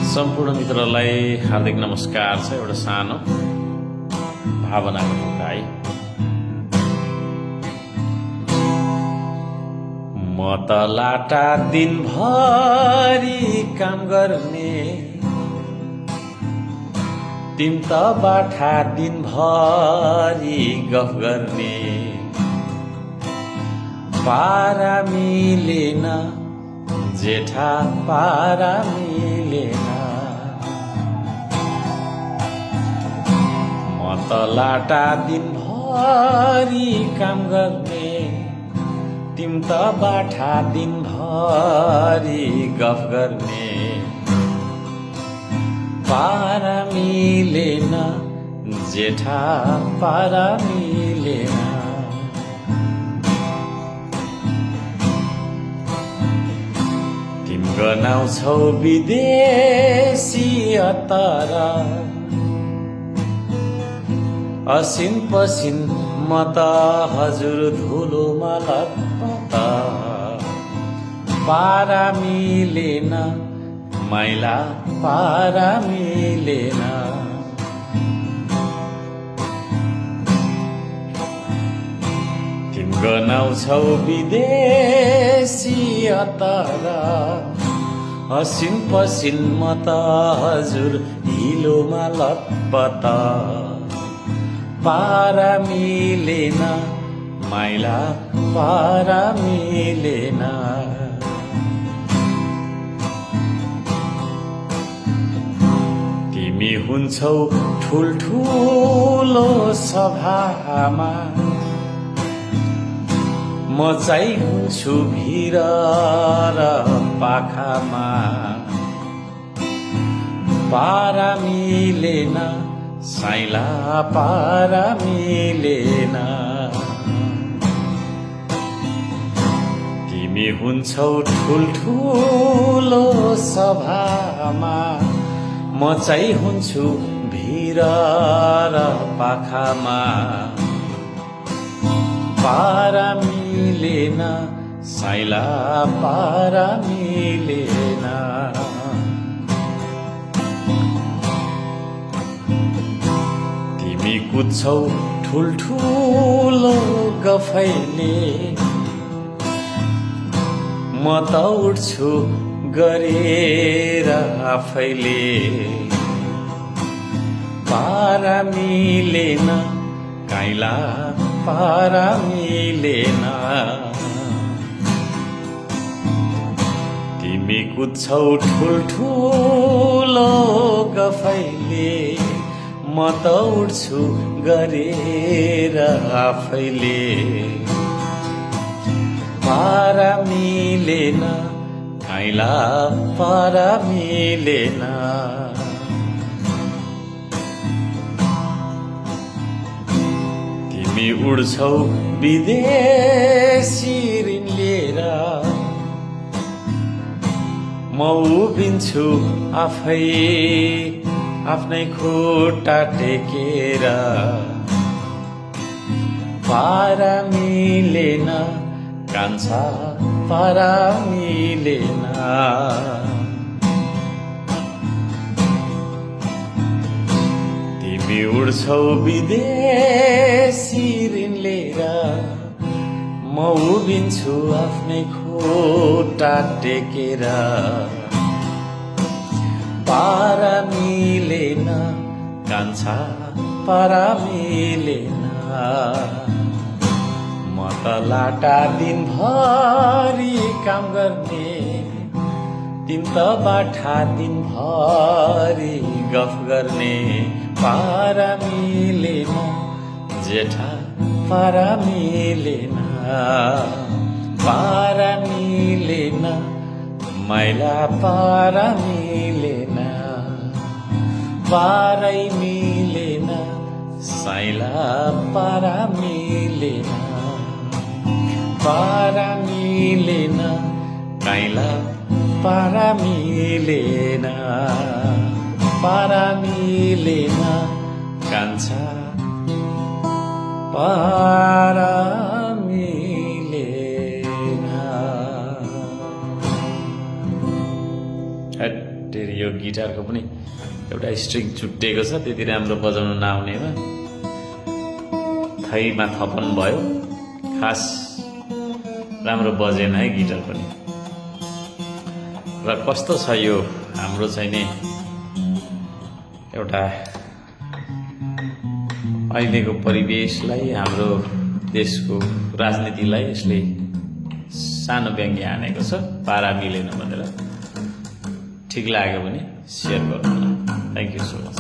सम्पूर्ण मित्रलाई हार्दिक नमस्कार छ। एउटा सानो भावनाको ढुकाइ। म त लाटा दिनभरि काम गर्ने, तिम त बाठा दिनभरि गफ गर्ने। पारा मिलेन जेठा पारा मिलेन, म त लाटा दिनभरि काम गर्ने, तिम त बाठा दिनभरि गफ गर्ने। पारा मिलेन जेठा पारा मिलेन, तिम गनाउँछौ विदेशी अत्तर, असिन पसिन म त हजुर धुलोमा लतपत। पारा मिलेन माइला पारा मिलेन, तिम गनाउँछौ विदेशी अत्तर, असिन पसिन म त हजुर हिलोमा लतपत। पारा मिलेन माइला पारा मिलेन, तिमी हुन्छौ ठुल्ठुलो सभामा, म चाहिँ हुन्छु भिर र पाखामा। पारा मिलेन साइला पारा मिलेन, तिमी हुन्छौ ठुल्ठुलो सभामा, म चाहिँ हुन्छु भिर र पाखामा। पारा मिलेन साइला पारा मिलेन, तिमी कुद्छौ ठुल्ठुलो गफैले, म त उड्छु गरेर आफैले। पारा मिलेन काइला पारा मिलेन, तिमी कुद्छौ ठुल्ठुलो गफैले, म त उड्छु गरेर आफैले। पारा मिलेन काइला पारा मिलेन, तिमी उड्छौ विदेशी ऋण लिएर, म उभिन्छु आफै आफ्नै खुट्टा टेकेर। पारा मिलेन कान्छा पारा मिलेन, तिमी उड्छौ विदेशी ऋण लिएर, म उभिन्छु आफ्नै खुट्टा टेकेर। पारा मिलेन कान्छा पारा मिलेन, म त लाटा दिनभरि काम गर्ने, तिम त बाठा दिनभरि गफ गर्ने। पारा मिलेन जेठा पारा मिलेन, पारा मिलेन माइला पारा मिलेन। पारै मिलेन साइला पारा मिलेन, पारा मिलेन काइला पारा मिलेन। पारा मिलेन कान्छा पारा मिलेन। टेरी यो गिटारको पनि एउटा स्ट्रिङ छुट्टिएको छ, त्यति राम्रो बजाउन नआउनेमा थैमा थपन भयो। खास राम्रो बजेन है गिटार पनि। र कस्तो छ यो हाम्रो चाहिँ नि एउटा अहिलेको परिवेशलाई, हाम्रो देशको राजनीतिलाई यसले सानो व्यङ्ग्य हानेको छ। पारा मिलेन भनेर। ठिक लाग्यो भने सेयर गर्नु होला। Thank you so much.